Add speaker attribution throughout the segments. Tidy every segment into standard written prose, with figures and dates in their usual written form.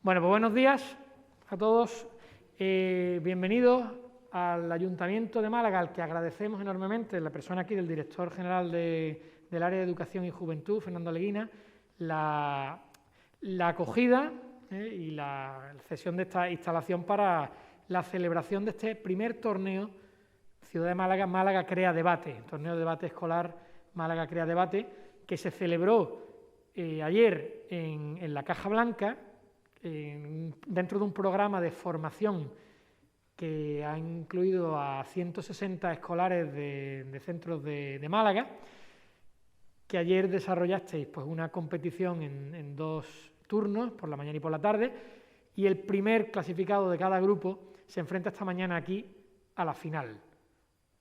Speaker 1: Bueno, pues buenos días a todos. Bienvenidos al Ayuntamiento de Málaga, al que agradecemos enormemente, la persona aquí del director general del área de Educación y Juventud, Fernando Leguina, la acogida y la cesión de esta instalación para la celebración de este primer torneo Ciudad de Málaga, Málaga Crea Debate, torneo de debate escolar Málaga Crea Debate, que se celebró ayer en la Caja Blanca, dentro de un programa de formación que ha incluido a 160 escolares de centros de Málaga, que ayer desarrollasteis pues, una competición en 2 turnos, por la mañana y por la tarde, y el primer clasificado de cada grupo se enfrenta esta mañana aquí a la final.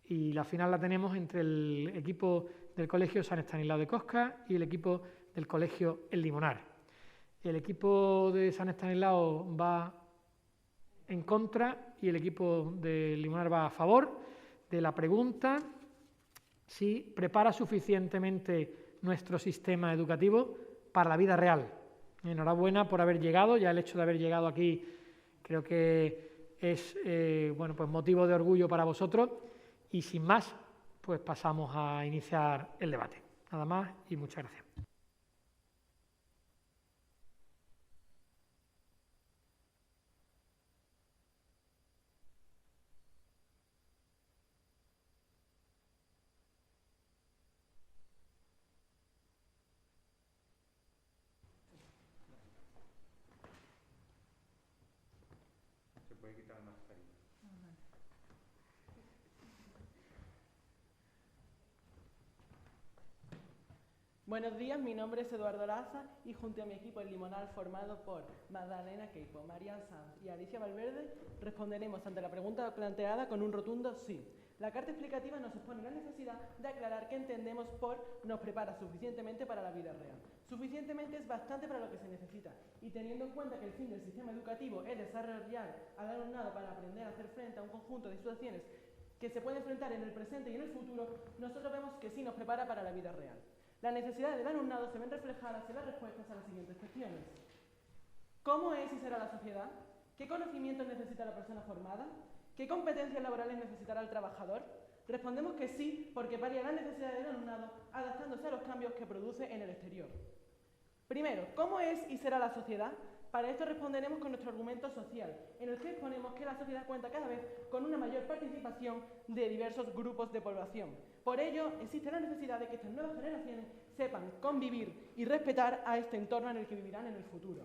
Speaker 1: Y la final la tenemos entre el equipo del Colegio San Estanislao de Cosca y el equipo del Colegio El Limonar. El equipo de San Estanislao va en contra y el equipo del Limonar va a favor de la pregunta si prepara suficientemente nuestro sistema educativo para la vida real. Enhorabuena por haber llegado, ya el hecho de haber llegado aquí creo que es pues motivo de orgullo para vosotros y sin más, pues pasamos a iniciar el debate. Nada más y muchas gracias.
Speaker 2: Buenos días, mi nombre es Eduardo Laza y junto a mi equipo El Limonar formado por Magdalena Queipo, Marian Sanz y Alicia Valverde responderemos ante la pregunta planteada con un rotundo sí. La carta explicativa nos expone la necesidad de aclarar qué entendemos por nos prepara suficientemente para la vida real. Suficientemente es bastante para lo que se necesita y teniendo en cuenta que el fin del sistema educativo es desarrollar al alumnado para aprender a hacer frente a un conjunto de situaciones que se pueden enfrentar en el presente y en el futuro, nosotros vemos que sí nos prepara para la vida real. Las necesidades del alumnado se ven reflejadas en las respuestas a las siguientes cuestiones. ¿Cómo es y será la sociedad? ¿Qué conocimientos necesita la persona formada? ¿Qué competencias laborales necesitará el trabajador? Respondemos que sí, porque varía las necesidades del alumnado adaptándose a los cambios que produce en el exterior. Primero, ¿cómo es y será la sociedad? Para esto responderemos con nuestro argumento social, en el que exponemos que la sociedad cuenta cada vez con una mayor participación de diversos grupos de población. Por ello, existe la necesidad de que estas nuevas generaciones sepan convivir y respetar a este entorno en el que vivirán en el futuro.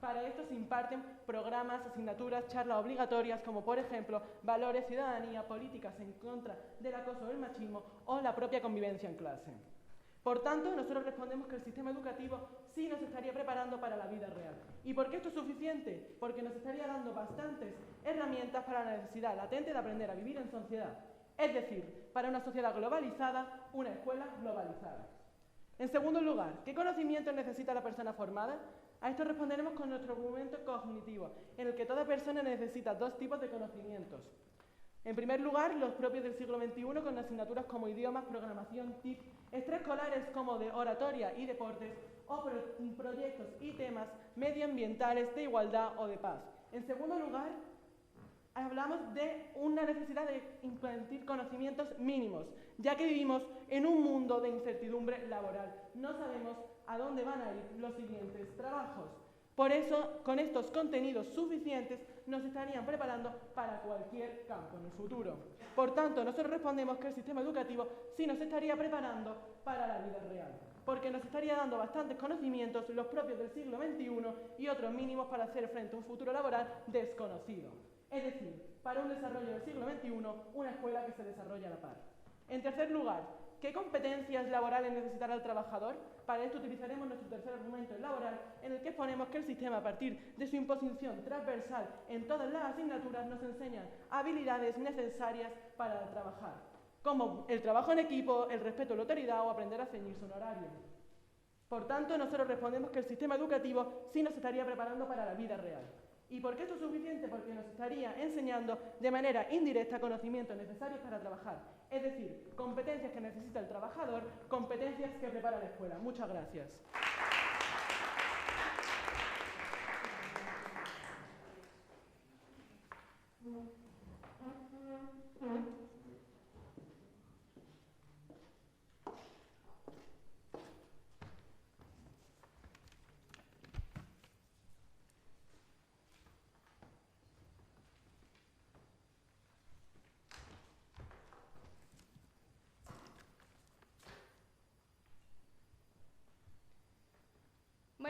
Speaker 2: Para esto se imparten programas, asignaturas, charlas obligatorias, como por ejemplo, valores, ciudadanía, políticas en contra del acoso o el machismo o la propia convivencia en clase. Por tanto, nosotros respondemos que el sistema educativo sí nos estaría preparando para la vida real. ¿Y por qué esto es suficiente? Porque nos estaría dando bastantes herramientas para la necesidad latente de aprender a vivir en sociedad. Es decir, para una sociedad globalizada, una escuela globalizada. En segundo lugar, ¿qué conocimientos necesita la persona formada? A esto responderemos con nuestro argumento cognitivo, en el que toda persona necesita 2 tipos de conocimientos. En primer lugar, los propios del siglo XXI, con asignaturas como idiomas, programación, TIC, extraescolares como de oratoria y deportes, o proyectos y temas medioambientales, de igualdad o de paz. En segundo lugar, hablamos de una necesidad de impartir conocimientos mínimos, ya que vivimos en un mundo de incertidumbre laboral. No sabemos a dónde van a ir los siguientes trabajos. Por eso, con estos contenidos suficientes, nos estarían preparando para cualquier campo en el futuro. Por tanto, nosotros respondemos que el sistema educativo sí nos estaría preparando para la vida real, porque nos estaría dando bastantes conocimientos, los propios del siglo XXI y otros mínimos para hacer frente a un futuro laboral desconocido. Es decir, para un desarrollo del siglo XXI, una escuela que se desarrolla a la par. En tercer lugar, ¿qué competencias laborales necesitará el trabajador? Para esto utilizaremos nuestro tercer argumento, el laboral, en el que exponemos que el sistema, a partir de su imposición transversal en todas las asignaturas, nos enseña habilidades necesarias para trabajar, como el trabajo en equipo, el respeto a la autoridad o aprender a ceñirse un horario. Por tanto, nosotros respondemos que el sistema educativo sí nos estaría preparando para la vida real. ¿Y por qué esto es suficiente? Porque nos estaría enseñando de manera indirecta conocimientos necesarios para trabajar. Es decir, competencias que necesita el trabajador, competencias que prepara la escuela. Muchas gracias.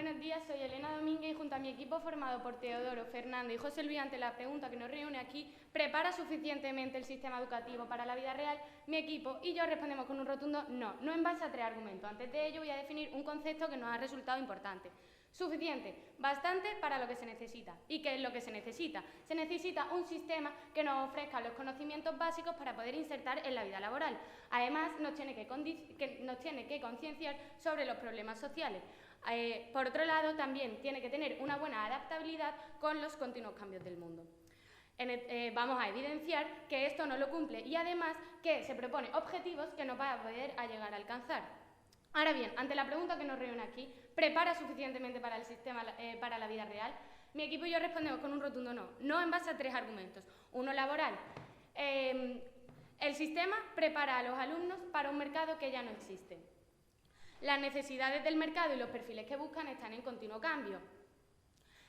Speaker 3: Buenos días, soy Elena Domínguez y junto a mi equipo formado por Teodoro, Fernando y José Luis, ante la pregunta que nos reúne aquí, ¿prepara suficientemente el sistema educativo para la vida real? Mi equipo y yo respondemos con un rotundo no, no en base a 3 argumentos. Antes de ello voy a definir un concepto que nos ha resultado importante. Suficiente, bastante para lo que se necesita. ¿Y qué es lo que se necesita? Se necesita un sistema que nos ofrezca los conocimientos básicos para poder insertar en la vida laboral. Además, nos tiene que concienciar sobre los problemas sociales. Por otro lado, también tiene que tener una buena adaptabilidad con los continuos cambios del mundo. Vamos a evidenciar que esto no lo cumple y además que se propone objetivos que no va a poder llegar a alcanzar. Ahora bien, ante la pregunta que nos reúne aquí, ¿prepara suficientemente para el sistema para la vida real? Mi equipo y yo respondemos con un rotundo no, no en base a 3 argumentos. Uno, laboral. El sistema prepara a los alumnos para un mercado que ya no existe. Las necesidades del mercado y los perfiles que buscan están en continuo cambio.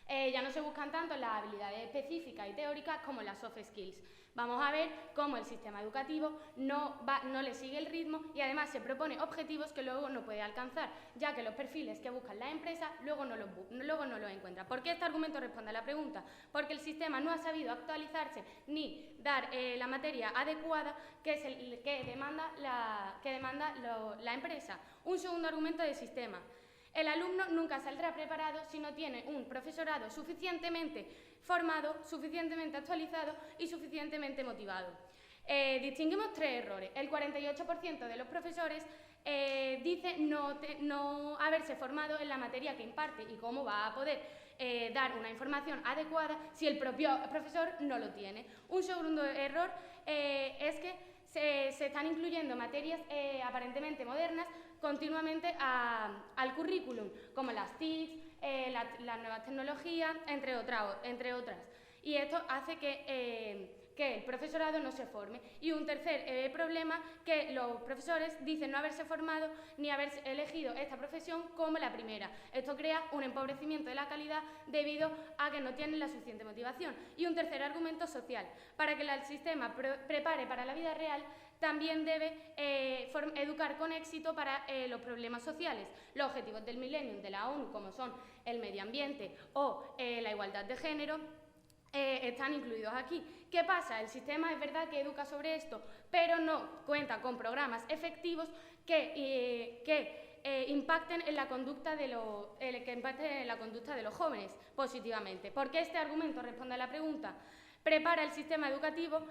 Speaker 3: Ya no se buscan tanto las habilidades específicas y teóricas como las soft skills. Vamos a ver cómo el sistema educativo no le sigue el ritmo y además se propone objetivos que luego no puede alcanzar, ya que los perfiles que buscan las empresas luego no los encuentran. ¿Por qué este argumento responde a la pregunta? Porque el sistema no ha sabido actualizarse ni dar la materia adecuada que demanda la empresa. Un segundo argumento de sistema. El alumno nunca saldrá preparado si no tiene un profesorado suficientemente formado, suficientemente actualizado y suficientemente motivado. Distinguimos 3 errores. El 48% de los profesores dice no haberse formado en la materia que imparte y cómo va a poder dar una información adecuada si el propio profesor no lo tiene. Un segundo error es que se están incluyendo materias aparentemente modernas continuamente al currículum, como las TIC, las nuevas tecnologías, entre otras. Y esto hace que el profesorado no se forme. Y un tercer problema, que los profesores dicen no haberse formado ni haber elegido esta profesión como la primera. Esto crea un empobrecimiento de la calidad debido a que no tienen la suficiente motivación. Y un tercer argumento social. Para que el sistema prepare para la vida real, también debe educar con éxito para los problemas sociales. Los objetivos del Millennium de la ONU, como son el medio ambiente o la igualdad de género, están incluidos aquí. ¿Qué pasa? El sistema es verdad que educa sobre esto, pero no cuenta con programas efectivos que impacten en la conducta de los jóvenes positivamente. ¿Por qué este argumento responde a la pregunta? Prepara el sistema educativo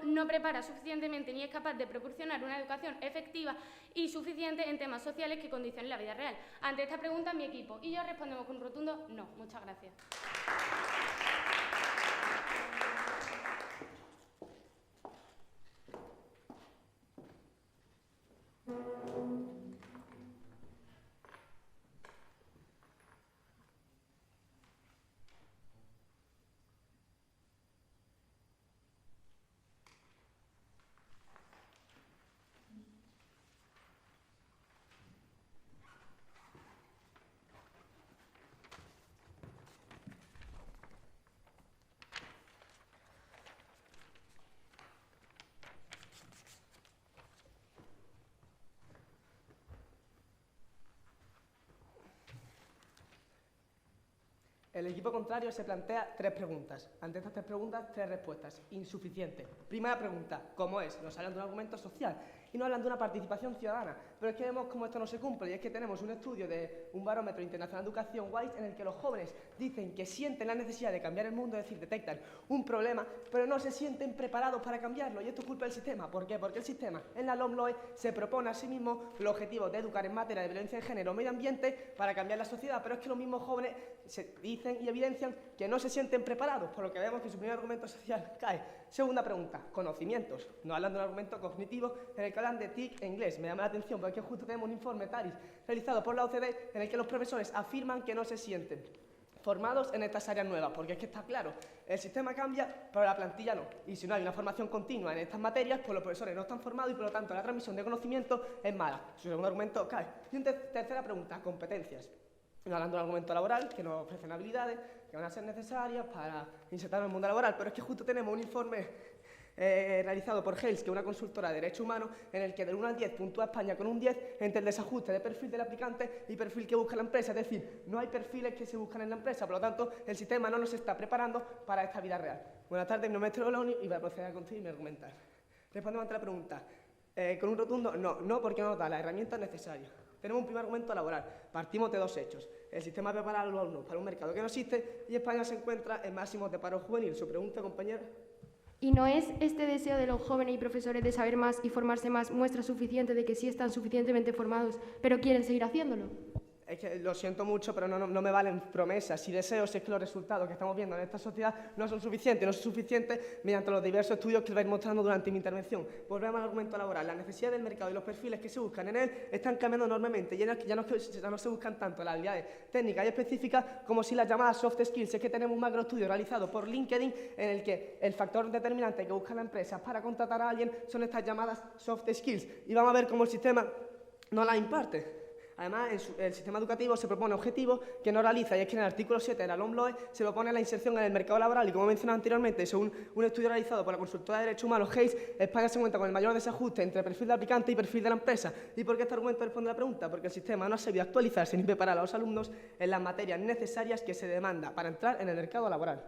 Speaker 3: no prepara suficientemente ni es capaz de proporcionar una educación efectiva y suficiente en temas sociales que condicionen la vida real. Ante esta pregunta, mi equipo y yo respondemos con un rotundo no. Muchas gracias.
Speaker 2: El equipo contrario se plantea 3 preguntas. Ante estas 3 preguntas, 3 respuestas. Insuficiente. Primera pregunta, ¿cómo es? Nos hablan de un argumento social y no hablan de una participación ciudadana. Pero es que vemos cómo esto no se cumple y es que tenemos un estudio de un barómetro internacional de educación, WISE, en el que los jóvenes dicen que sienten la necesidad de cambiar el mundo, es decir, detectan un problema, pero no se sienten preparados para cambiarlo y esto es culpa del sistema. ¿Por qué? Porque el sistema en la LOMLOE se propone a sí mismo el objetivo de educar en materia de violencia de género o medio ambiente para cambiar la sociedad, pero es que los mismos jóvenes se dicen y evidencian que no se sienten preparados, por lo que vemos que su primer argumento social cae. Segunda pregunta, conocimientos. No hablan de un argumento cognitivo en el que hablan de TIC en inglés. Me llama la atención porque justo tenemos un informe TARIS realizado por la OCDE en el que los profesores afirman que no se sienten formados en estas áreas nuevas, porque es que está claro, el sistema cambia, pero la plantilla no. Y si no hay una formación continua en estas materias, pues los profesores no están formados y por lo tanto la transmisión de conocimiento es mala. Su segundo argumento cae. Y una tercera pregunta, competencias. Hablando de un argumento laboral, que nos ofrecen habilidades que van a ser necesarias para insertarnos en el mundo laboral, pero es que justo tenemos un informe
Speaker 4: realizado por Hales, que es una consultora de derechos humanos, en el que del 1 al 10 puntúa España con un 10 entre el desajuste de perfil del aplicante y perfil que busca la empresa. Es decir, no hay perfiles que se buscan en la empresa, por lo tanto, el sistema no nos está preparando para esta vida real. Buenas tardes, mi nombre es Teoloni y voy a proceder a continuar mi argumentar. Respondemos ante la pregunta. Con un rotundo no, porque no nos da las herramientas necesarias. Tenemos un primer argumento laboral. Partimos de dos hechos. El sistema prepara a los alumnos para un mercado que no existe y España se encuentra en máximos de paro juvenil. ¿Su pregunta, compañera?
Speaker 5: ¿Y no es este deseo de los jóvenes y profesores de saber más y formarse más muestra suficiente de que sí están suficientemente formados, pero quieren seguir haciéndolo?
Speaker 4: Es que lo siento mucho, pero no me valen promesas y deseos. Es que los resultados que estamos viendo en esta sociedad no son suficientes mediante los diversos estudios que os vais mostrando durante mi intervención. Volvemos al argumento laboral. Las necesidades del mercado y los perfiles que se buscan en él están cambiando enormemente. Ya no se buscan tanto las habilidades técnicas y específicas como si las llamadas soft skills. Es que tenemos un macroestudio realizado por LinkedIn en el que el factor determinante que busca la empresa para contratar a alguien son estas llamadas soft skills. Y vamos a ver cómo el sistema no las imparte. Además, el sistema educativo se propone objetivos que no realiza, y es que en el artículo 7 de la LOMLOE se propone la inserción en el mercado laboral y, como he mencionado anteriormente, según un estudio realizado por la consultora de derechos humanos Hayes, España se encuentra con el mayor desajuste entre perfil del aplicante y perfil de la empresa. ¿Y por qué este argumento responde a la pregunta? Porque el sistema no ha sabido actualizarse ni preparar a los alumnos en las materias necesarias que se demanda para entrar en el mercado laboral.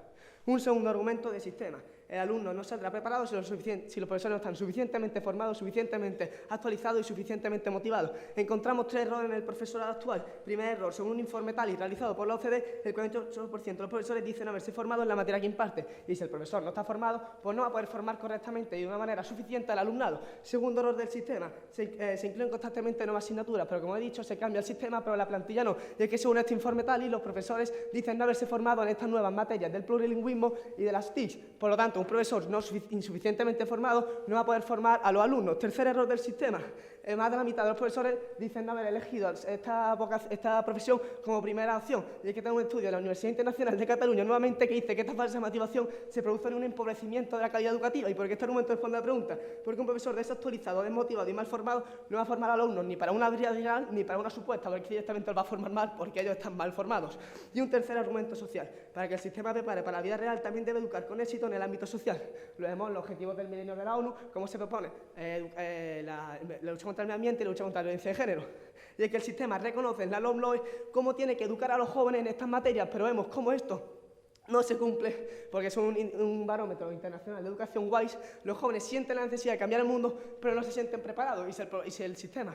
Speaker 4: Un segundo argumento del sistema. El alumno no saldrá preparado si los profesores no están suficientemente formados, suficientemente actualizados y suficientemente motivados. Encontramos tres errores en el profesorado actual. Primer error, según un informe TALI realizado por la OCDE, el 48% de los profesores dicen haberse formado en la materia que imparte. Y si el profesor no está formado, pues no va a poder formar correctamente y de una manera suficiente al alumnado. Segundo error del sistema, se incluyen constantemente nuevas asignaturas, pero como he dicho, se cambia el sistema, pero la plantilla no. Y es que según este informe TALI, los profesores dicen no haberse formado en estas nuevas materias del plurilingüismo y de las TIC. Por lo tanto, un profesor no insuficientemente formado no va a poder formar a los alumnos. Tercer error del sistema. Más de la mitad de los profesores dicen no haber elegido esta profesión como primera opción. Y hay que tener un estudio de la Universidad Internacional de Cataluña nuevamente que dice que esta falsa motivación se produce en un empobrecimiento de la calidad educativa. ¿Y por qué este argumento responde a la pregunta? Porque un profesor desactualizado, desmotivado y mal formado no va a formar a los alumnos ni para una vida real ni para una supuesta, porque directamente los va a formar mal porque ellos están mal formados. Y un tercer argumento social. Para que el sistema prepare para la vida real también debe educar con éxito en el ámbito social. Lo vemos en los objetivos del milenio de la ONU, cómo se propone la lucha contra el medio ambiente y la lucha contra la violencia de género. Y es que el sistema reconoce en la LOMLOE cómo tiene que educar a los jóvenes en estas materias, pero vemos cómo esto no se cumple, porque es un barómetro internacional de educación WISE. Los jóvenes sienten la necesidad de cambiar el mundo, pero no se sienten preparados. Y si el sistema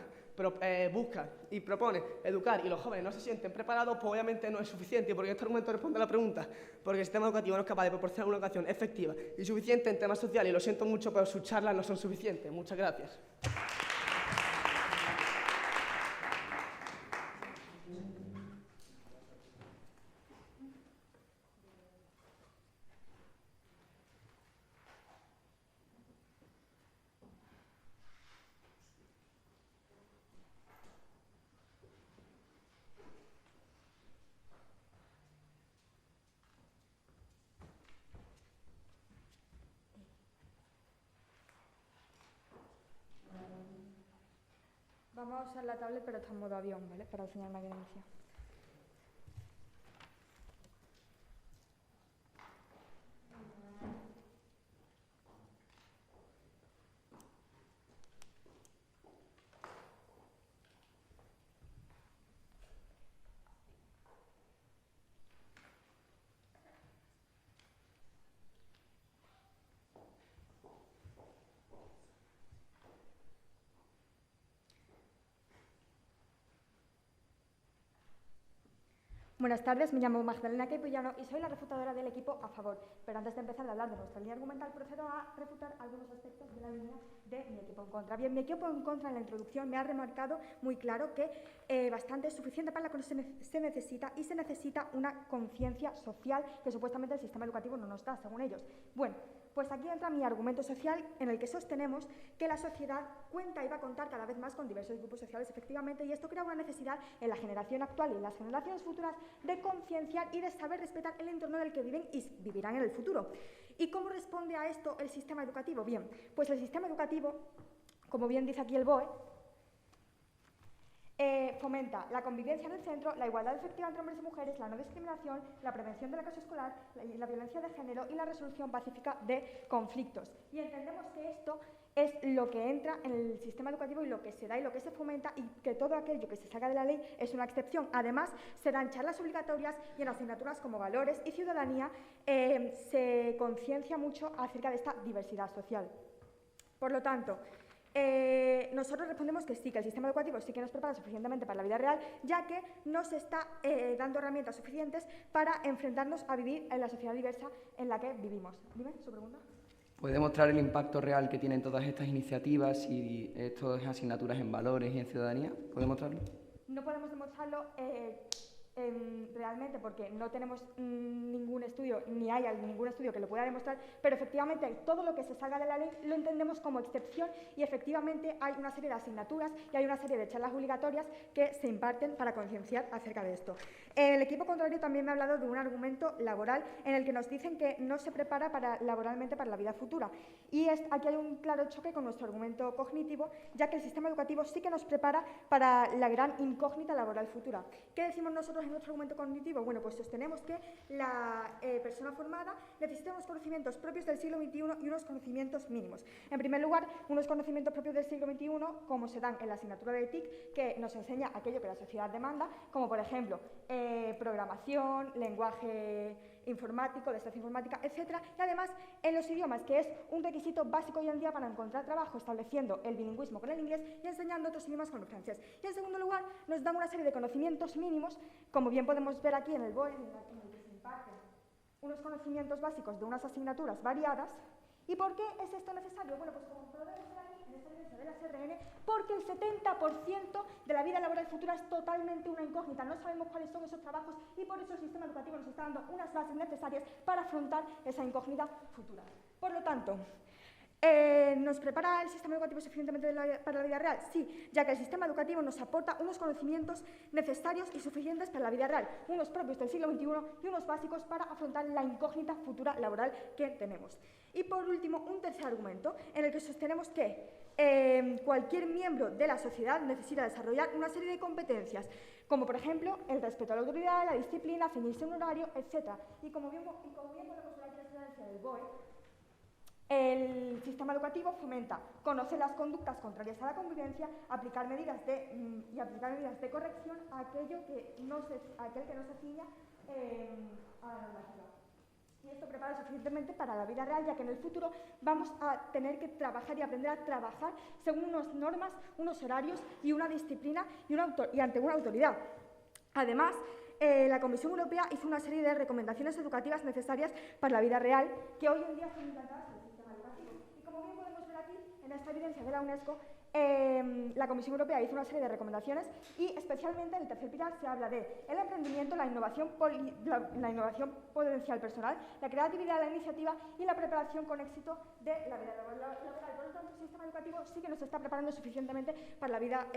Speaker 4: busca y propone educar y los jóvenes no se sienten preparados, pues obviamente no es suficiente. Y porque este argumento responde a la pregunta, porque el sistema educativo no es capaz de proporcionar una educación efectiva y suficiente en temas sociales, y lo siento mucho, pero sus charlas no son suficientes. Muchas gracias.
Speaker 5: Vamos a usar la tablet, pero está en modo avión, ¿vale? Para enseñar la evidencia. Buenas tardes, me llamo Magdalena Queipollano y soy la refutadora del equipo a favor. Pero antes de empezar a hablar de nuestra línea argumental, procedo a refutar algunos aspectos de la línea de mi equipo en contra. Bien, mi equipo en contra en la introducción me ha remarcado muy claro que bastante es suficiente para la que se necesita una conciencia social que supuestamente el sistema educativo no nos da, según ellos. Bueno, pues aquí entra mi argumento social, en el que sostenemos que la sociedad cuenta y va a contar cada vez más con diversos grupos sociales, efectivamente, y esto crea una necesidad en la generación actual y en las generaciones futuras de concienciar y de saber respetar el entorno en el que viven y vivirán en el futuro. ¿Y cómo responde a esto el sistema educativo? Bien, pues el sistema educativo, como bien dice aquí el BOE, Fomenta la convivencia en el centro, la igualdad efectiva entre hombres y mujeres, la no discriminación, la prevención del acoso escolar, la violencia de género y la resolución pacífica de conflictos. Y entendemos que esto es lo que entra en el sistema educativo y lo que se da y lo que se fomenta, y que todo aquello que se saca de la ley es una excepción. Además, se dan charlas obligatorias y en asignaturas como valores y ciudadanía se conciencia mucho acerca de esta diversidad social. Por lo tanto, nosotros respondemos que sí, que el sistema educativo sí que nos prepara suficientemente para la vida real, ya que nos está dando herramientas suficientes para enfrentarnos a vivir en la sociedad diversa en la que vivimos. Dime, su pregunta.
Speaker 6: ¿Puede demostrar el impacto real que tienen todas estas iniciativas y estas asignaturas en valores y en ciudadanía? ¿Puede demostrarlo?
Speaker 5: No podemos demostrarlo realmente porque no tenemos ningún estudio, ni hay ningún estudio que lo pueda demostrar, pero efectivamente todo lo que se salga de la ley lo entendemos como excepción y efectivamente hay una serie de asignaturas y hay una serie de charlas obligatorias que se imparten para concienciar acerca de esto. El equipo contrario también me ha hablado de un argumento laboral en el que nos dicen que no se prepara laboralmente para la vida futura, y aquí hay un claro choque con nuestro argumento cognitivo, ya que el sistema educativo sí que nos prepara para la gran incógnita laboral futura. ¿Qué decimos nosotros en nuestro argumento cognitivo? Bueno, pues sostenemos que la persona formada necesita unos conocimientos propios del siglo XXI y unos conocimientos mínimos. En primer lugar, unos conocimientos propios del siglo XXI, como se dan en la asignatura de TIC, que nos enseña aquello que la sociedad demanda, como por ejemplo programación, lenguaje informático, destreza informática, etcétera, y además en los idiomas, que es un requisito básico hoy en día para encontrar trabajo, estableciendo el bilingüismo con el inglés y enseñando otros idiomas con el francés. Y en segundo lugar, nos dan una serie de conocimientos mínimos, como bien podemos ver aquí en el BOE, en el que se imparten unos conocimientos básicos de unas asignaturas variadas. ¿Y por qué es esto necesario? Bueno, pues como podemos ver aquí en esta evidencia de la SRN, porque el 70% de la vida laboral futura es totalmente una incógnita. No sabemos cuáles son esos trabajos y por eso el sistema educativo nos está dando unas bases necesarias para afrontar esa incógnita futura. Por lo tanto, ¿nos prepara el sistema educativo suficientemente para la vida real? Sí, ya que el sistema educativo nos aporta unos conocimientos necesarios y suficientes para la vida real, unos propios del siglo XXI y unos básicos para afrontar la incógnita futura laboral que tenemos. Y por último, un tercer argumento en el que sostenemos que cualquier miembro de la sociedad necesita desarrollar una serie de competencias, como por ejemplo el respeto a la autoridad, la disciplina, ceñirse a un horario, etc. Y como bien podemos ver aquí en la evidencia del BOE, el sistema educativo fomenta conocer las conductas contrarias a la convivencia, aplicar medidas de corrección a aquel que no se ciña a la normativa. Y esto prepara suficientemente para la vida real, ya que en el futuro vamos a tener que trabajar y aprender a trabajar según unas normas, unos horarios y una disciplina y ante una autoridad. Además, la Comisión Europea hizo una serie de recomendaciones educativas necesarias para la vida real que hoy en día son implantadas en el sistema educativo. Y como bien podemos ver aquí, en esta evidencia de la UNESCO, la Comisión Europea hizo una serie de recomendaciones y especialmente en el tercer pilar se habla de el emprendimiento, la innovación potencial personal, la creatividad, la iniciativa y la preparación con éxito de la vida laboral. Por lo tanto, el sistema educativo sí que nos está preparando suficientemente para la vida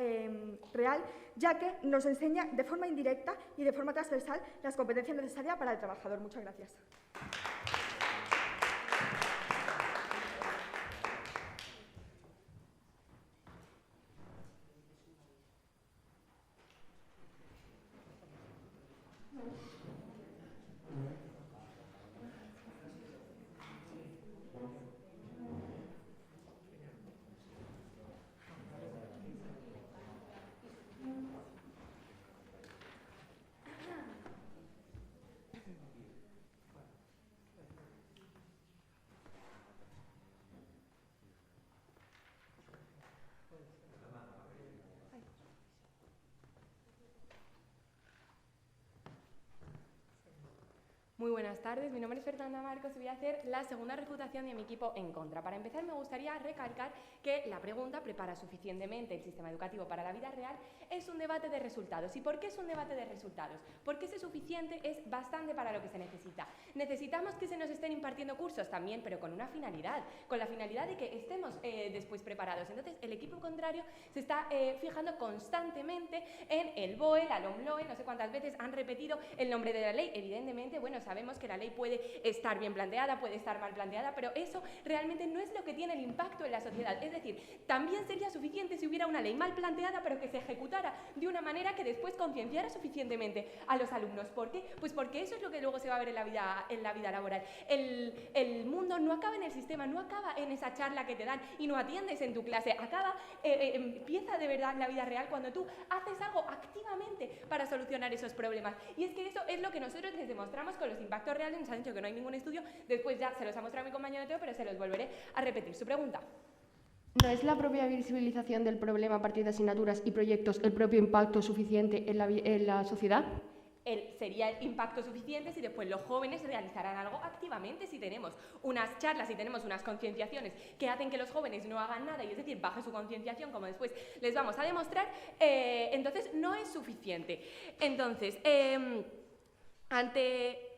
Speaker 5: real, ya que nos enseña de forma indirecta y de forma transversal las competencias necesarias para el trabajador. Muchas gracias.
Speaker 7: Muy buenas tardes, mi nombre es Fernanda Marcos y voy a hacer la segunda refutación de mi equipo en contra. Para empezar, me gustaría recalcar que la pregunta ¿prepara suficientemente el sistema educativo para la vida real? Es un debate de resultados. ¿Y por qué es un debate de resultados? Porque ese suficiente es bastante para lo que se necesita. Necesitamos que se nos estén impartiendo cursos también, pero con una finalidad, con la finalidad de que estemos después preparados. Entonces, el equipo contrario se está fijando constantemente en el BOE, la LOMLOE, no sé cuántas veces han repetido el nombre de la ley. Evidentemente, bueno, sabemos que la ley puede estar bien planteada, puede estar mal planteada, pero eso realmente no es lo que tiene el impacto en la sociedad. Es decir, también sería suficiente si hubiera una ley mal planteada, pero que se ejecutara de una manera que después concienciara suficientemente a los alumnos. ¿Por qué? Pues porque eso es lo que luego se va a ver en la vida laboral. El mundo no acaba en el sistema, no acaba en esa charla que te dan y no atiendes en tu clase, empieza de verdad la vida real cuando tú haces algo activamente para solucionar esos problemas. Y es que eso es lo que nosotros les demostramos con los impactos reales. Nos han dicho que no hay ningún estudio, después ya se los ha mostrado mi compañero Teo, pero se los volveré a repetir. Su pregunta.
Speaker 8: ¿No es la propia visibilización del problema a partir de asignaturas y proyectos el propio impacto suficiente en la sociedad?
Speaker 7: Sería el impacto suficiente si después los jóvenes realizaran algo activamente, si tenemos unas charlas, si tenemos unas concienciaciones que hacen que los jóvenes no hagan nada, y es decir, baje su concienciación, como después les vamos a demostrar, entonces no es suficiente. Entonces, ante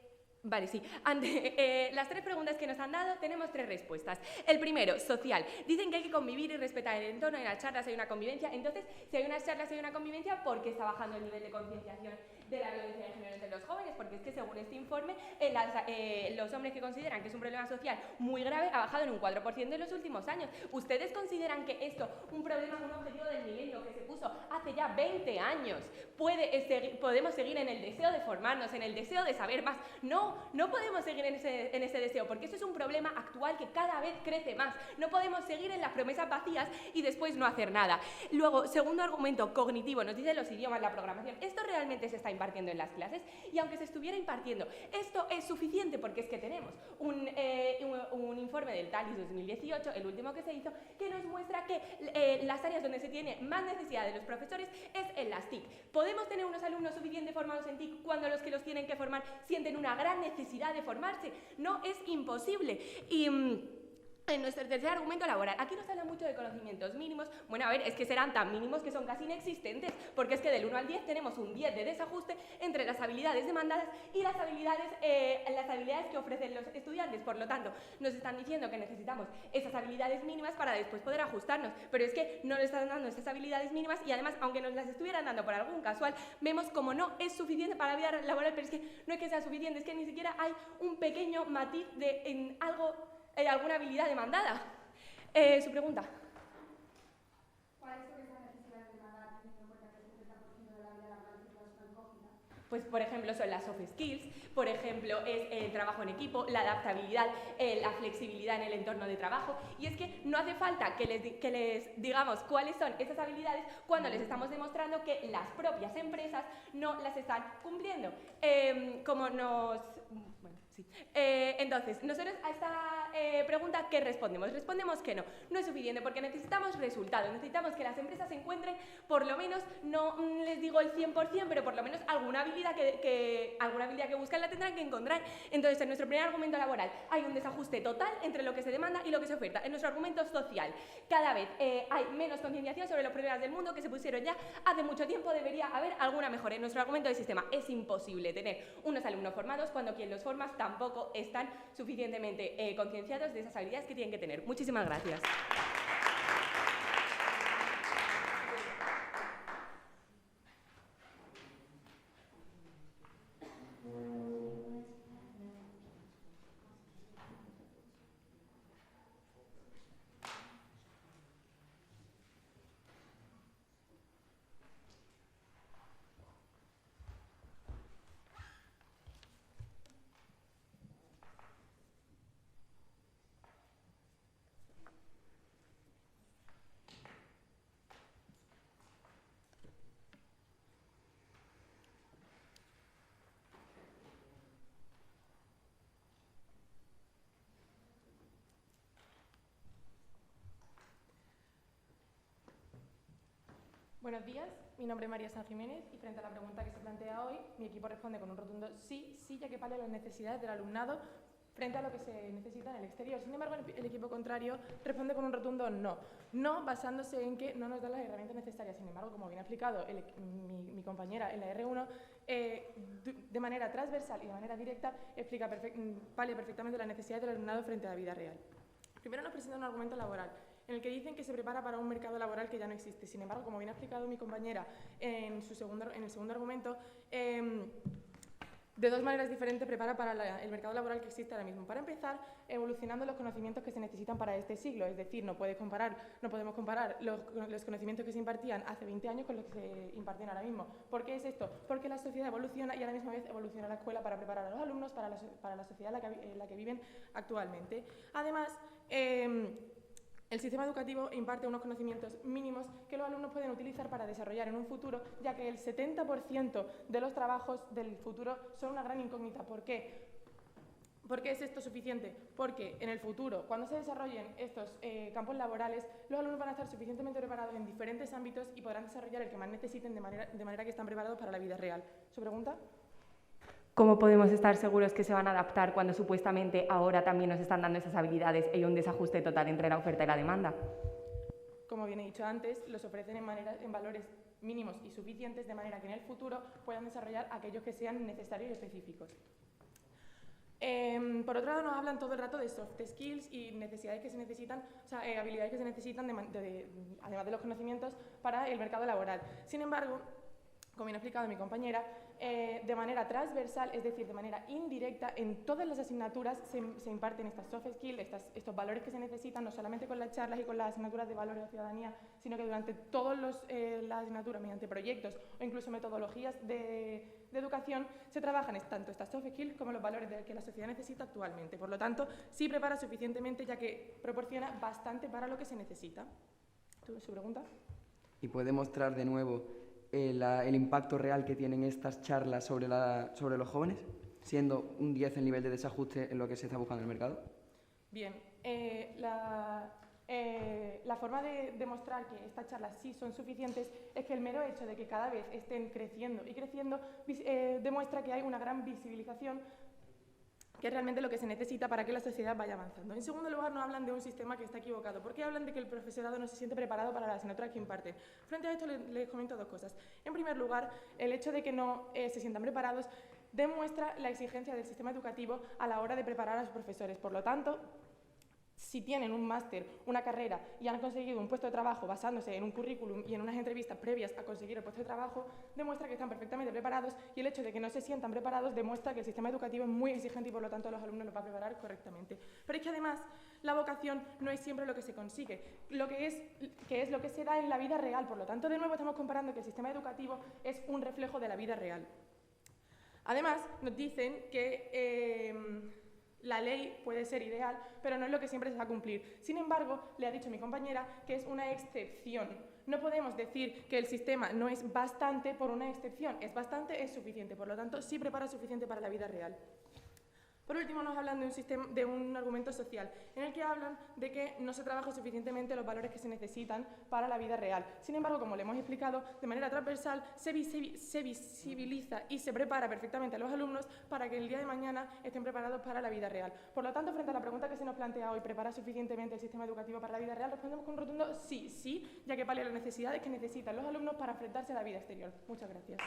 Speaker 7: las tres preguntas que nos han dado, tenemos tres respuestas. El primero, social. Dicen que hay que convivir y respetar el entorno, en las charlas hay una convivencia. Entonces, si hay unas charlas hay una convivencia, ¿por qué está bajando el nivel de concienciación de la violencia de género entre los jóvenes? Porque es que según este informe, los hombres que consideran que es un problema social muy grave ha bajado en un 4% en los últimos años. ¿Ustedes consideran que esto, un problema, un objetivo del milenio que se puso hace ya 20 años, podemos seguir en el deseo de formarnos, en el deseo de saber más? No podemos seguir en ese deseo, porque eso es un problema actual que cada vez crece más. No podemos seguir en las promesas vacías y después no hacer nada. Luego, segundo argumento, cognitivo, nos dicen los idiomas, la programación. Esto realmente se está impartiendo en las clases, y aunque se estuviera impartiendo, esto es suficiente porque es que tenemos un informe del TALIS 2018, el último que se hizo, que nos muestra que las áreas donde se tiene más necesidad de los profesores es en las TIC. ¿Podemos tener unos alumnos suficientemente formados en TIC cuando los que los tienen que formar sienten una gran necesidad de formarse? No, es imposible. Y en nuestro tercer argumento laboral, aquí nos habla mucho de conocimientos mínimos. Bueno, a ver, es que serán tan mínimos que son casi inexistentes, porque es que del 1 al 10 tenemos un 10 de desajuste entre las habilidades demandadas y las habilidades que ofrecen los estudiantes. Por lo tanto, nos están diciendo que necesitamos esas habilidades mínimas para después poder ajustarnos, pero es que no nos están dando esas habilidades mínimas, y además, aunque nos las estuvieran dando por algún casual, vemos como no es suficiente para la vida laboral. Pero es que no es que sea suficiente, es que ni siquiera hay un pequeño matiz en alguna habilidad demandada. Su pregunta.
Speaker 5: ¿Cuáles son esas necesidades demandadas teniendo en cuenta que el 70% de la vida laboral es una incógnita?
Speaker 7: Pues, por ejemplo, son las soft skills, por ejemplo, es el trabajo en equipo, la adaptabilidad, la flexibilidad en el entorno de trabajo. Y es que no hace falta que les digamos cuáles son esas habilidades cuando les estamos demostrando que las propias empresas no las están cumpliendo. Entonces, nosotros a esta pregunta, ¿qué respondemos? Respondemos que no es suficiente, porque necesitamos resultados, necesitamos que las empresas encuentren por lo menos, no les digo el 100%, pero por lo menos alguna habilidad que buscan la tendrán que encontrar. Entonces, en nuestro primer argumento laboral hay un desajuste total entre lo que se demanda y lo que se oferta. En nuestro argumento social, cada vez hay menos concienciación sobre los problemas del mundo que se pusieron ya hace mucho tiempo. Debería haber alguna mejora. En nuestro argumento de sistema, es imposible tener unos alumnos formados cuando quien los forma tampoco están suficientemente concienciados de esas habilidades que tienen que tener. Muchísimas gracias.
Speaker 2: Buenos días, mi nombre es María San Jiménez y frente a la pregunta que se plantea hoy, mi equipo responde con un rotundo sí, ya que palian las necesidades del alumnado frente a lo que se necesita en el exterior. Sin embargo, el equipo contrario responde con un rotundo no basándose en que no nos dan las herramientas necesarias. Sin embargo, como bien ha explicado mi compañera en la R1, de manera transversal y de manera directa palia perfectamente las necesidades del alumnado frente a la vida real. Primero nos presenta un argumento laboral, en el que dicen que se prepara para un mercado laboral que ya no existe. Sin embargo, como bien ha explicado mi compañera en el segundo argumento,
Speaker 7: de dos maneras diferentes prepara para el mercado laboral que existe ahora mismo. Para empezar, evolucionando los conocimientos que se necesitan para este siglo, es decir, no podemos comparar los conocimientos que se impartían hace 20 años con los que se imparten ahora mismo. ¿Por qué es esto? Porque la sociedad evoluciona y a la misma vez evoluciona la escuela para preparar a los alumnos para la sociedad en la que viven actualmente. Además, el sistema educativo imparte unos conocimientos mínimos que los alumnos pueden utilizar para desarrollar en un futuro, ya que el 70% de los trabajos del futuro son una gran incógnita. ¿Por qué? ¿Por qué es esto suficiente? Porque en el futuro, cuando se desarrollen estos campos laborales, los alumnos van a estar suficientemente preparados en diferentes ámbitos y podrán desarrollar el que más necesiten de manera que están preparados para la vida real. ¿Su pregunta? ¿Cómo podemos estar seguros que se van a adaptar cuando supuestamente ahora también nos están dando esas habilidades y hay un desajuste total entre la oferta y la demanda? Como bien he dicho antes, los ofrecen en valores mínimos y suficientes de manera que en el futuro puedan desarrollar aquellos que sean necesarios y específicos. Por otro lado, nos hablan todo el rato de soft skills y necesidades que se necesitan, habilidades que se necesitan además de los conocimientos para el mercado laboral. Sin embargo, como bien ha explicado mi compañera, de manera transversal, es decir, de manera indirecta, en todas las asignaturas se imparten estas soft skills, estos valores que se necesitan, no solamente con las charlas y con las asignaturas de valores de ciudadanía, sino que durante todas las asignaturas, mediante proyectos o incluso metodologías de educación, se trabajan tanto estas soft skills como los valores que la sociedad necesita actualmente. Por lo tanto, sí prepara suficientemente, ya que proporciona bastante para lo que se necesita. ¿Su pregunta?
Speaker 6: ¿Y puede mostrar de nuevo el impacto real que tienen estas charlas sobre los jóvenes, siendo un 10 el nivel de desajuste en lo que se está buscando en el mercado? Bien,
Speaker 7: la forma de demostrar que estas charlas sí son suficientes es que el mero hecho de que cada vez estén creciendo y creciendo demuestra que hay una gran visibilización, que es realmente lo que se necesita para que la sociedad vaya avanzando. En segundo lugar, nos hablan de un sistema que está equivocado. ¿Por qué hablan de que el profesorado no se siente preparado para las asignaturas que imparten? Frente a esto les comento dos cosas. En primer lugar, el hecho de que no se sientan preparados demuestra la exigencia del sistema educativo a la hora de preparar a sus profesores. Por lo tanto, si tienen un máster, una carrera y han conseguido un puesto de trabajo basándose en un currículum y en unas entrevistas previas a conseguir el puesto de trabajo, demuestra que están perfectamente preparados, y el hecho de que no se sientan preparados demuestra que el sistema educativo es muy exigente y por lo tanto a los alumnos los va a preparar correctamente. Pero es que además la vocación no es siempre lo que se consigue, que es lo que se da en la vida real. Por lo tanto, de nuevo estamos comparando que el sistema educativo es un reflejo de la vida real. Además, nos dicen que la ley puede ser ideal, pero no es lo que siempre se va a cumplir. Sin embargo, le ha dicho mi compañera que es una excepción. No podemos decir que el sistema no es bastante por una excepción. Es bastante, es suficiente. Por lo tanto, sí prepara suficiente para la vida real. Por último, nos hablan de un argumento social, en el que hablan de que no se trabaja suficientemente los valores que se necesitan para la vida real. Sin embargo, como le hemos explicado, de manera transversal se visibiliza y se prepara perfectamente a los alumnos para que el día de mañana estén preparados para la vida real. Por lo tanto, frente a la pregunta que se nos plantea hoy, ¿prepara suficientemente el sistema educativo para la vida real?, respondemos con un rotundo sí, ya que palia las necesidades que necesitan los alumnos para enfrentarse a la vida exterior. Muchas gracias.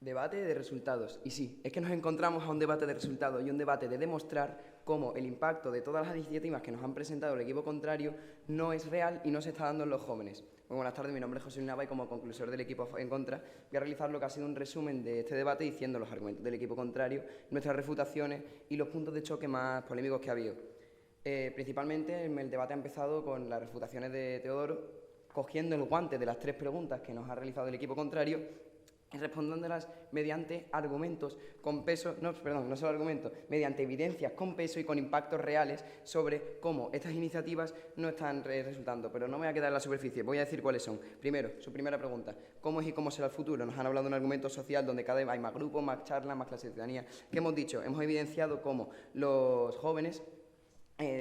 Speaker 6: Debate de resultados. Y sí, es que nos encontramos a un debate de resultados y un debate de demostrar cómo el impacto de todas las iniciativas que nos han presentado el equipo contrario no es real y no se está dando en los jóvenes. Muy buenas tardes, mi nombre es José Luis Nava y como conclusor del equipo en contra voy a realizar lo que ha sido un resumen de este debate diciendo los argumentos del equipo contrario, nuestras refutaciones y los puntos de choque más polémicos que ha habido. Principalmente el debate ha empezado con las refutaciones de Teodoro, cogiendo el guante de las tres preguntas que nos ha realizado el equipo contrario respondiéndolas mediante argumentos con peso, no solo argumentos, mediante evidencias con peso y con impactos reales sobre cómo estas iniciativas no están resultando. Pero no me voy a quedar en la superficie, voy a decir cuáles son. Primero, su primera pregunta, ¿cómo es y cómo será el futuro? Nos han hablado de un argumento social donde cada vez hay más grupos, más charlas, más clases de ciudadanía. ¿Qué hemos dicho? Hemos evidenciado cómo los jóvenes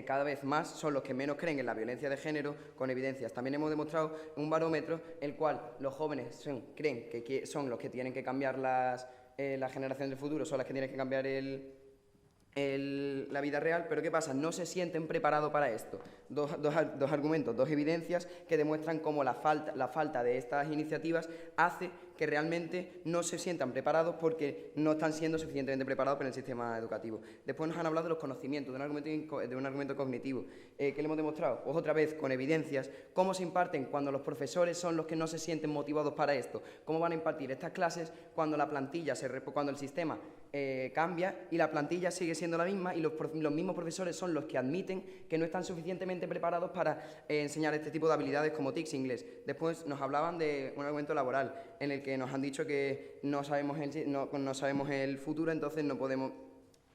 Speaker 6: cada vez más son los que menos creen en la violencia de género, con evidencias. También hemos demostrado un barómetro el cual los jóvenes creen que son los que tienen que cambiar la generación del futuro, son las que tienen que cambiar la vida real, pero ¿qué pasa? No se sienten preparados para esto. Dos argumentos, dos evidencias que demuestran cómo la falta de estas iniciativas hace que realmente no se sientan preparados porque no están siendo suficientemente preparados por el sistema educativo. Después nos han hablado de los conocimientos, de un argumento cognitivo. ¿Qué le hemos demostrado? Pues otra vez, con evidencias, cómo se imparten cuando los profesores son los que no se sienten motivados para esto. Cómo van a impartir estas clases cuando la plantilla, cuando el sistema cambia y la plantilla sigue siendo la misma y los mismos profesores son los que admiten que no están suficientemente preparados para enseñar este tipo de habilidades como TICS inglés. Después nos hablaban de un argumento laboral en el que nos han dicho que no sabemos el futuro, entonces no podemos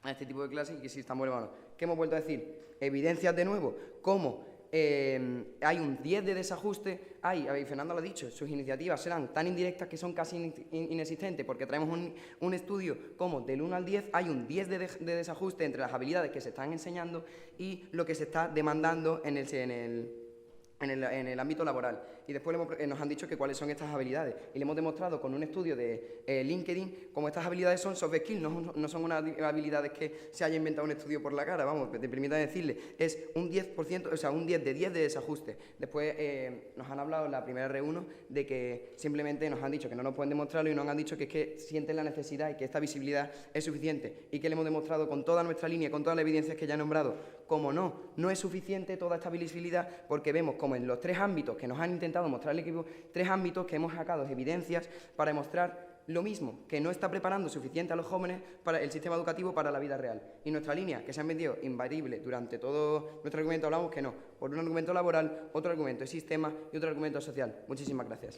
Speaker 6: a este tipo de clases y que sí estamos elevados. ¿Qué hemos vuelto a decir? Evidencias de nuevo, cómo hay un 10 de desajuste, Fernando lo ha dicho, sus iniciativas serán tan indirectas que son casi inexistentes, porque traemos un estudio como del 1 al 10 hay un 10 de desajuste entre las habilidades que se están enseñando y lo que se está demandando en el ámbito laboral. Y después nos han dicho que cuáles son estas habilidades. Y le hemos demostrado con un estudio de LinkedIn cómo estas habilidades son soft skills, no son unas habilidades que se haya inventado un estudio por la cara, vamos, permítame decirle, es un 10%, o sea, un 10 de desajuste. Después nos han hablado en la primera R1 de que simplemente nos han dicho que no nos pueden demostrarlo y nos han dicho que es que sienten la necesidad y que esta visibilidad es suficiente. Y que le hemos demostrado con toda nuestra línea, con todas las evidencias que ya he nombrado, como no es suficiente toda esta visibilidad, porque vemos como en los 3 ámbitos que nos han intentado mostrar el equipo, 3 ámbitos que hemos sacado evidencias para demostrar lo mismo, que no está preparando suficiente a los jóvenes para el sistema educativo para la vida real. Y nuestra línea, que se ha vendido invariable durante todo nuestro argumento, hablamos que no, por un argumento laboral, otro argumento de sistema y otro argumento social. Muchísimas gracias.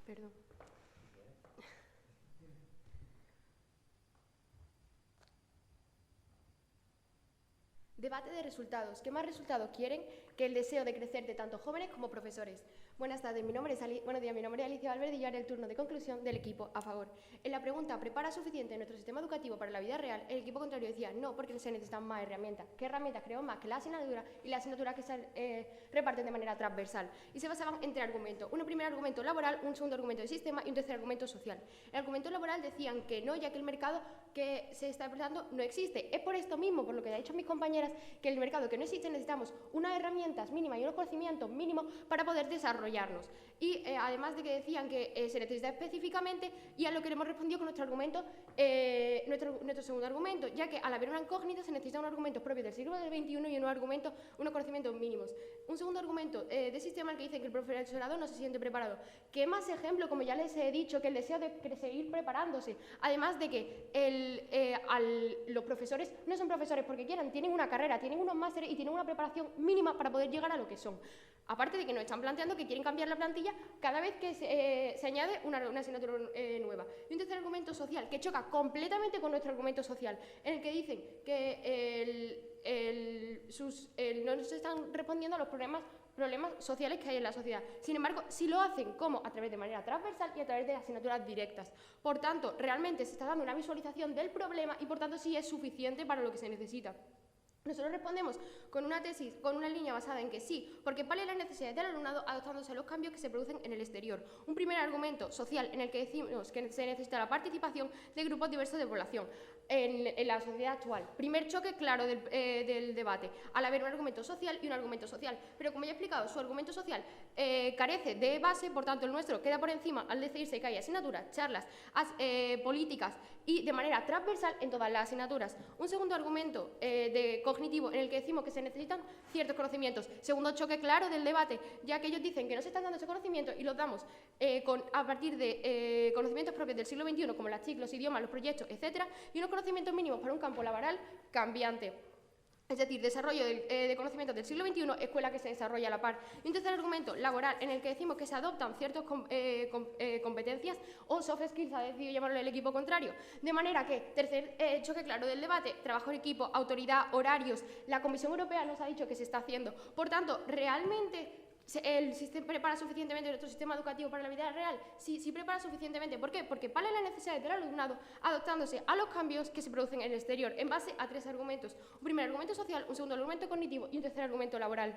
Speaker 8: Perdón. Debate de resultados. ¿Qué más resultados quieren que el deseo de crecer de tanto jóvenes como profesores? Buenos días, mi nombre es Alicia Valverde y yo haré el turno de conclusión del equipo a favor. En la pregunta, ¿prepara suficiente nuestro sistema educativo para la vida real? El equipo contrario decía, no, porque se necesitan más herramientas. ¿Qué herramientas? Creemos más que la asignatura y las asignaturas que se reparten de manera transversal. Y se basaban en 3 argumentos. Un primer argumento laboral, un segundo argumento de sistema y un tercer argumento social. El argumento laboral decían que no, ya que el mercado que se está expresando no existe. Es por esto mismo, por lo que han dicho mis compañeras, que el mercado que no existe necesitamos unas herramientas mínimas y unos conocimientos mínimos para poder desarrollarnos. Y además de que decían que se necesita específicamente, y a lo que hemos respondido con nuestro argumento, nuestro segundo argumento, ya que al haber una incógnita se necesitan unos argumentos propios del siglo XXI y unos conocimientos mínimos. Un segundo argumento de sistema, el que dice que el profesorado no se siente preparado. ¿Qué más ejemplo, como ya les he dicho, que el deseo de seguir preparándose? Además de que los profesores no son profesores porque quieran, tienen una carrera, tienen unos másteres y tienen una preparación mínima para poder llegar a lo que son. Aparte de que nos están planteando que quieren cambiar la plantilla cada vez que se añade una asignatura nueva. Y un tercer argumento social, que choca completamente con nuestro argumento social, en el que dicen que no se están respondiendo a los problemas sociales que hay en la sociedad. Sin embargo, sí lo hacen como a través de manera transversal y a través de asignaturas directas. Por tanto, realmente se está dando una visualización del problema y por tanto sí es suficiente para lo que se necesita. Nosotros respondemos con una tesis, con una línea basada en que sí, porque palian las necesidades del alumnado adaptándose a los cambios que se producen en el exterior. Un primer argumento social en el que decimos que se necesita la participación de grupos diversos de población en la sociedad actual. Primer choque claro del debate, al haber un argumento social y un argumento social. Pero como ya he explicado, su argumento social carece de base, por tanto el nuestro queda por encima al decidirse que hay asignaturas, charlas, políticas y de manera transversal en todas las asignaturas. Un segundo argumento cognitivo en el que decimos que se necesitan ciertos conocimientos. Segundo choque claro del debate, ya que ellos dicen que no se están dando ese conocimiento y los damos a partir de conocimientos propios del siglo XXI, como las TIC, los idiomas, los proyectos, etcétera, y unos conocimientos mínimos para un campo laboral cambiante. Es decir, desarrollo de conocimientos del siglo XXI, escuela que se desarrolla a la par. Y un tercer argumento, laboral, en el que decimos que se adoptan ciertas competencias o soft skills, ha decidido llamarlo el equipo contrario. De manera que, tercer choque claro del debate, trabajo en equipo, autoridad, horarios. La Comisión Europea nos ha dicho que se está haciendo. Por tanto, realmente ¿el sistema prepara suficientemente nuestro sistema educativo para la vida real? Sí, prepara suficientemente. ¿Por qué? Porque pala las necesidades del alumnado adaptándose a los cambios que se producen en el exterior en base a tres argumentos. Un primer argumento social, un segundo argumento cognitivo y un tercer argumento laboral.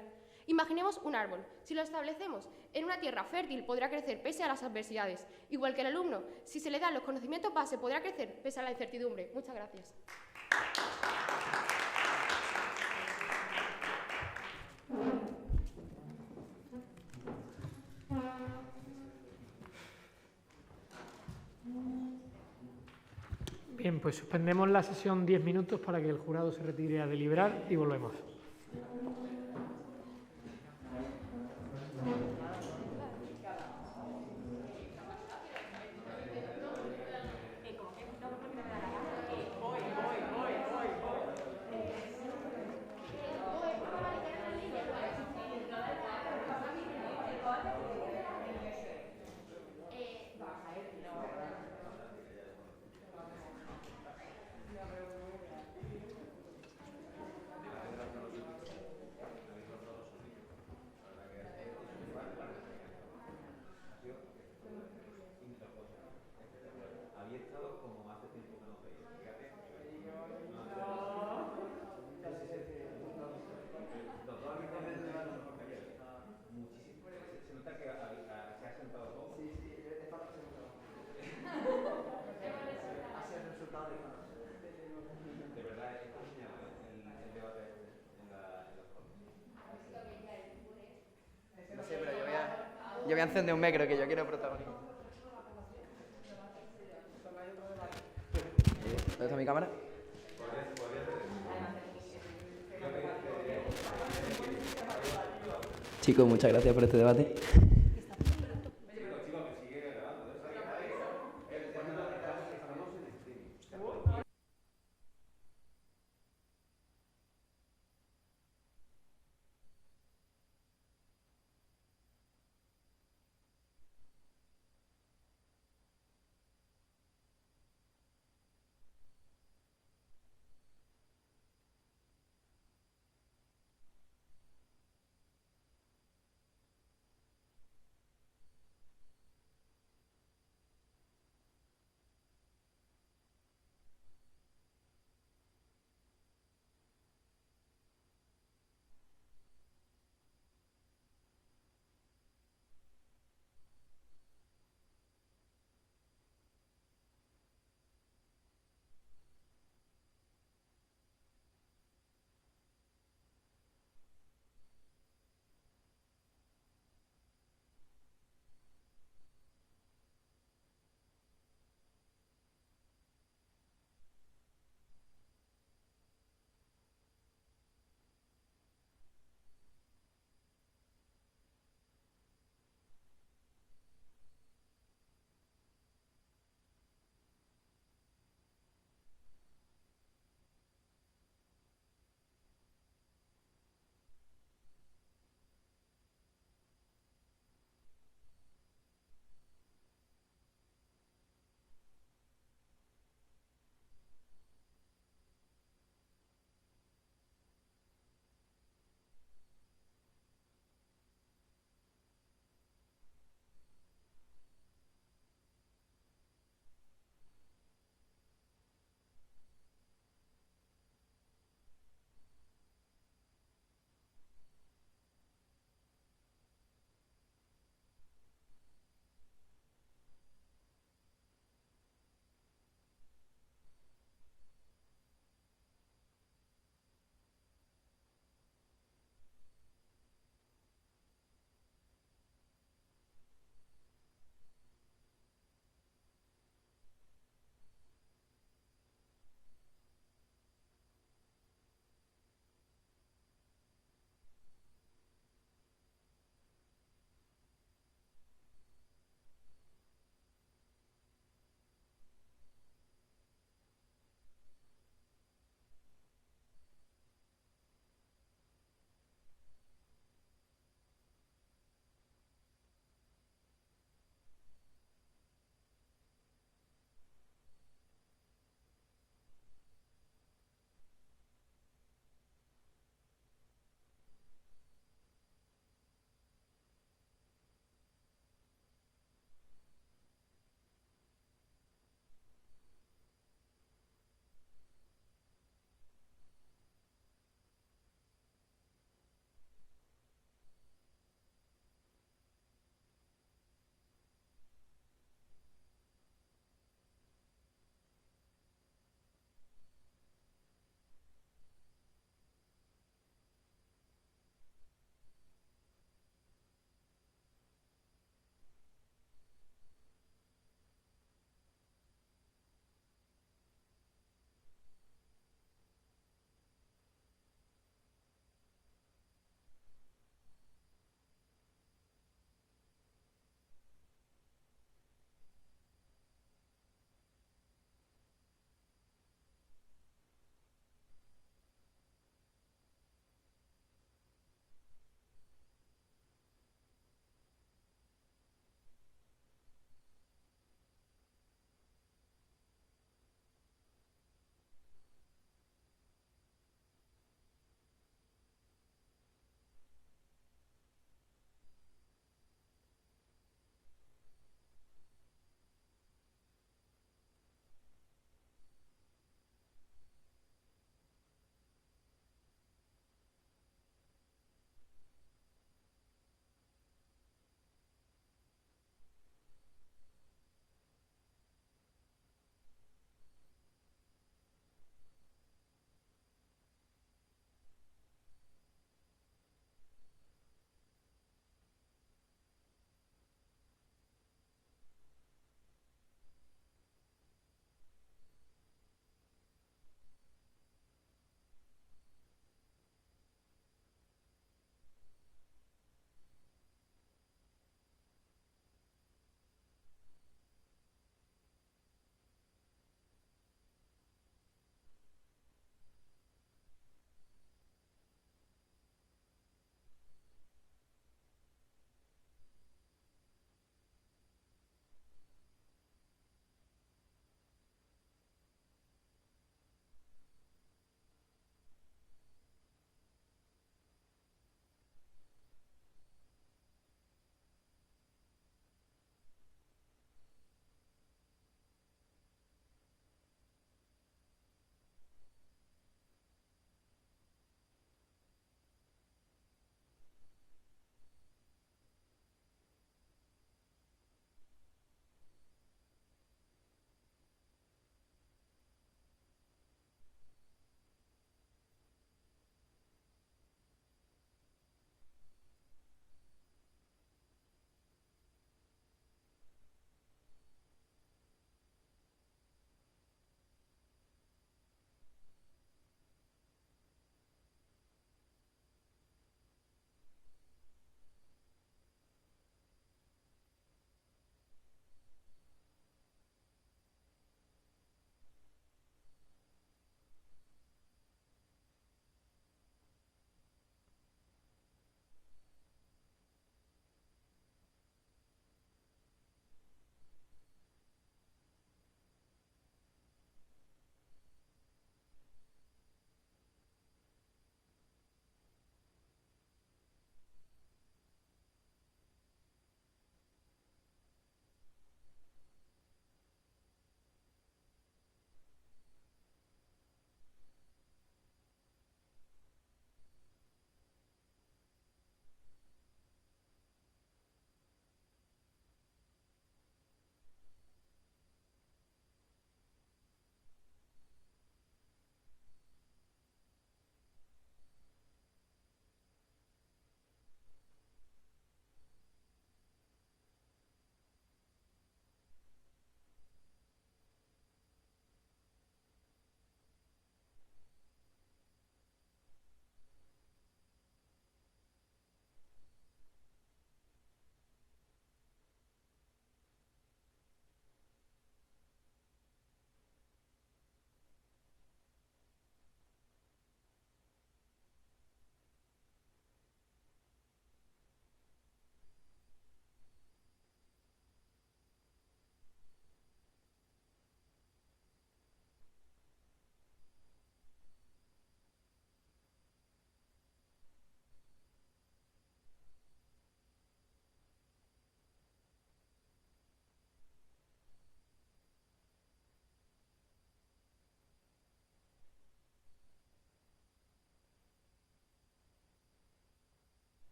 Speaker 8: Imaginemos un árbol. Si lo establecemos en una tierra fértil, podrá crecer pese a las adversidades. Igual que el alumno, si se le dan los conocimientos base, podrá crecer pese a la incertidumbre. Muchas gracias.
Speaker 1: Bien, pues suspendemos la sesión 10 minutos para que el jurado se retire a deliberar y volvemos.
Speaker 6: Yo voy a encender un micro que yo quiero protagonismo. ¿Dónde está mi cámara? Chicos, muchas gracias por este debate.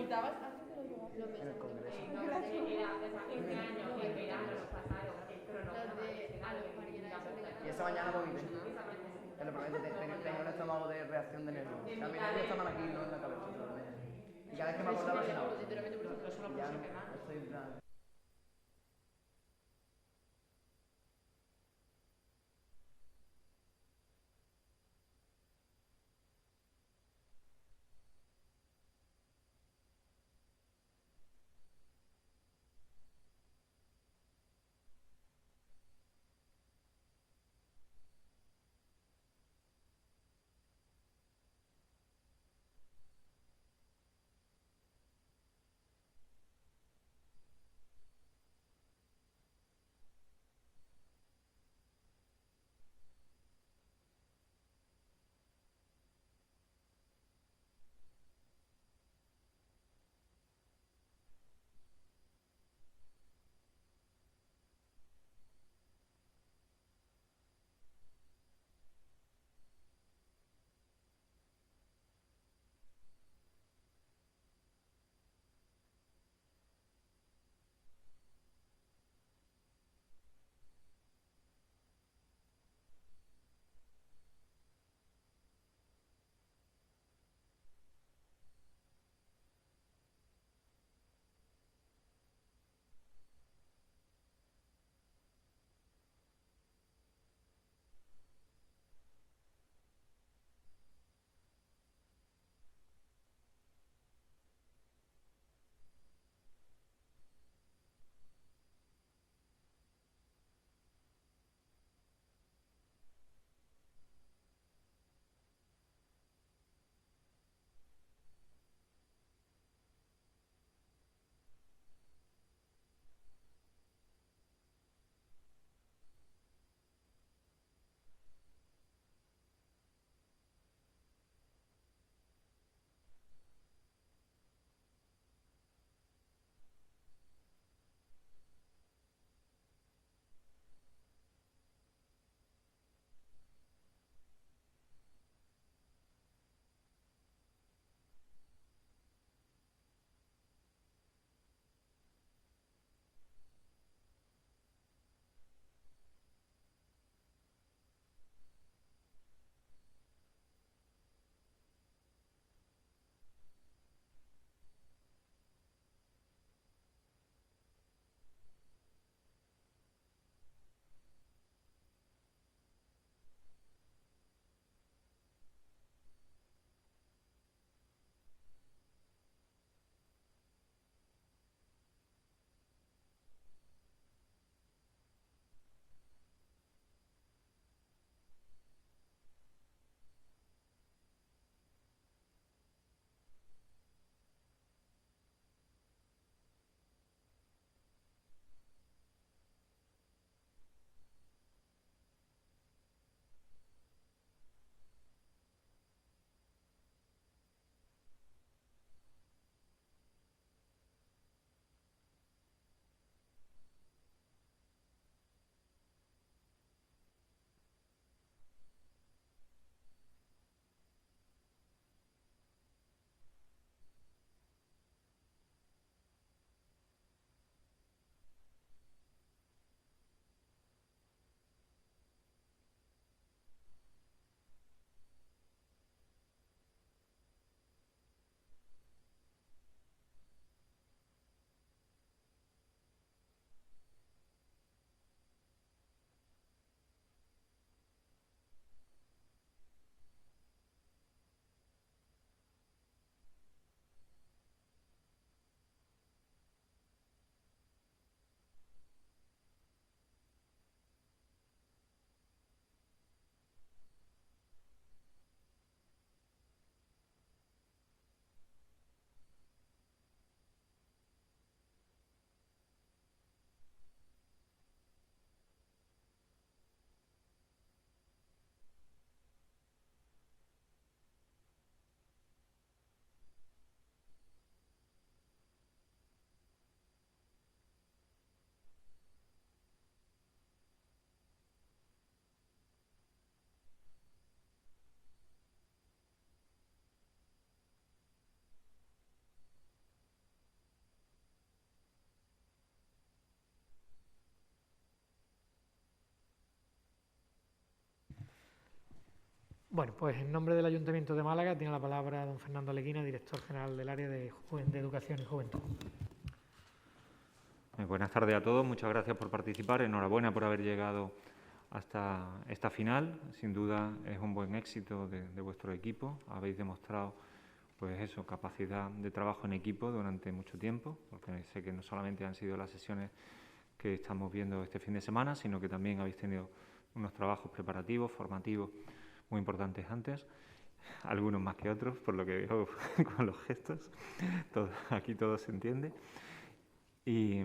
Speaker 2: comentabas antes de los debates.
Speaker 6: En el Congreso.
Speaker 7: Era hace 15 años que verano nos pasaron el cronograma
Speaker 6: Y esa mañana vomité. Te lo prometo, tengo el estómago de reacción de nervios. O sea, mis nervios estaban aquí, no en la cabeza. Y cada vez que me acordaba se nada. Y ya no, estoy en plan...
Speaker 1: Bueno, pues en nombre del Ayuntamiento de Málaga tiene la palabra don Fernando Leguina, director general del área de Educación y Juventud.
Speaker 9: Buenas tardes a todos, muchas gracias por participar, enhorabuena por haber llegado hasta esta final. Sin duda es un buen éxito de vuestro equipo, habéis demostrado pues eso, capacidad de trabajo en equipo durante mucho tiempo, porque sé que no solamente han sido las sesiones que estamos viendo este fin de semana, sino que también habéis tenido unos trabajos preparativos, formativos muy importantes antes, algunos más que otros, por lo que veo con los gestos, aquí todo se entiende. Y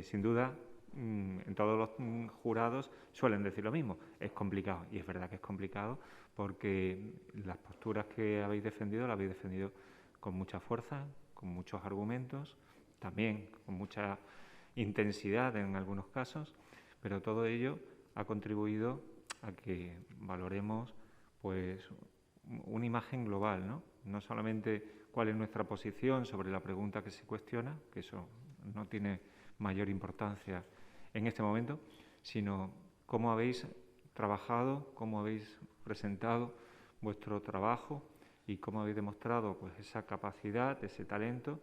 Speaker 9: sin duda, en todos los jurados suelen decir lo mismo, es complicado, y es verdad que es complicado porque las posturas que habéis defendido las habéis defendido con mucha fuerza, con muchos argumentos, también con mucha intensidad en algunos casos, pero todo ello ha contribuido a que valoremos pues una imagen global, ¿no? No solamente cuál es nuestra posición sobre la pregunta que se cuestiona, que eso no tiene mayor importancia en este momento, sino cómo habéis trabajado, cómo habéis presentado vuestro trabajo y cómo habéis demostrado pues esa capacidad, ese talento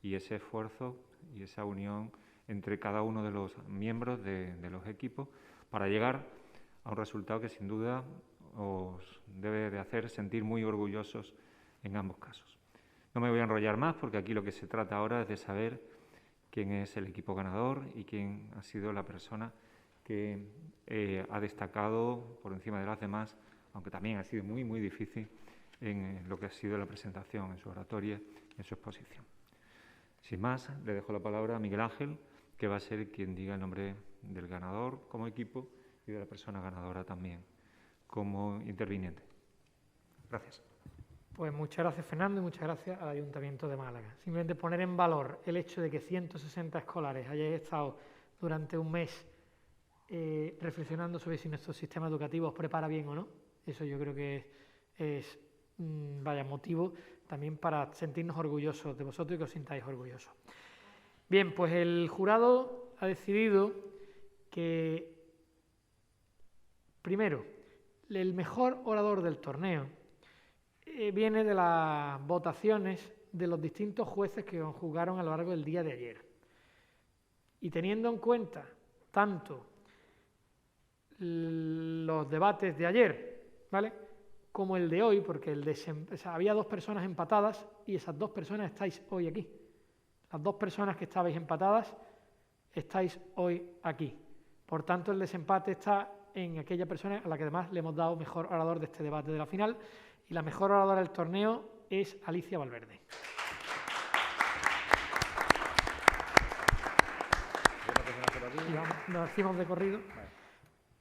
Speaker 9: y ese esfuerzo y esa unión entre cada uno de los miembros de los equipos para llegar a un resultado que sin duda os debe de hacer sentir muy orgullosos en ambos casos. No me voy a enrollar más porque aquí lo que se trata ahora es de saber quién es el equipo ganador y quién ha sido la persona que ha destacado por encima de las demás, aunque también ha sido muy, muy difícil en lo que ha sido la presentación, en su oratoria, en su exposición. Sin más, le dejo la palabra a Miguel Ángel, que va a ser quien diga el nombre del ganador como equipo y de la persona ganadora también como interviniente. Gracias.
Speaker 1: Pues muchas gracias, Fernando, y muchas gracias al Ayuntamiento de Málaga. Simplemente poner en valor el hecho de que 160 escolares hayáis estado durante un mes reflexionando sobre si nuestro sistema educativo os prepara bien o no. Eso yo creo que es motivo también para sentirnos orgullosos de vosotros y que os sintáis orgullosos. Bien, pues el jurado ha decidido que, primero, el mejor orador del torneo viene de las votaciones de los distintos jueces que jugaron a lo largo del día de ayer. Y teniendo en cuenta tanto los debates de ayer, ¿vale?, como el de hoy, porque había dos personas empatadas y esas dos personas estáis hoy aquí. Las dos personas que estabais empatadas estáis hoy aquí. Por tanto, el desempate está en aquella persona a la que además le hemos dado mejor orador de este debate de la final, y la mejor oradora del torneo es Alicia Valverde. Nos decimos de corrido.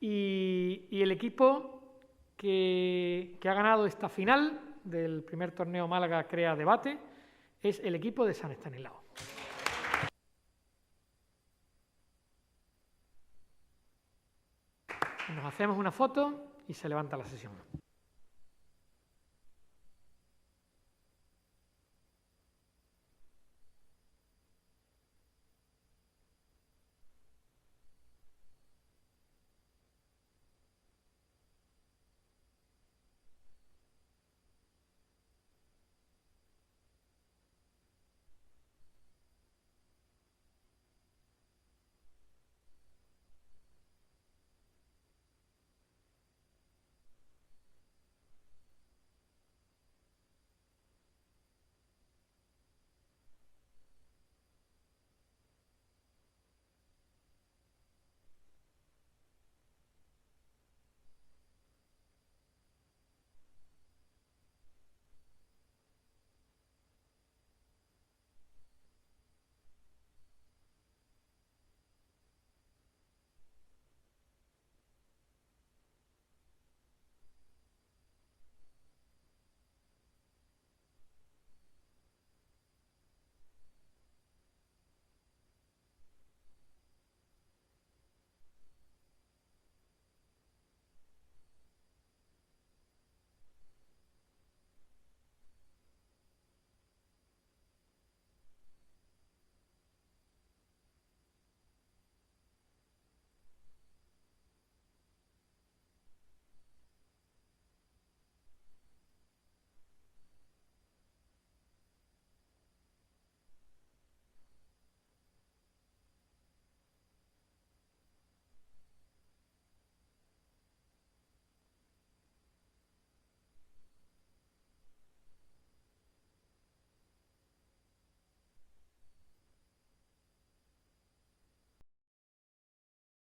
Speaker 1: Y el equipo que ha ganado esta final del primer torneo Málaga Crea Debate es el equipo de San Estanislao. Nos hacemos una foto y se levanta la sesión.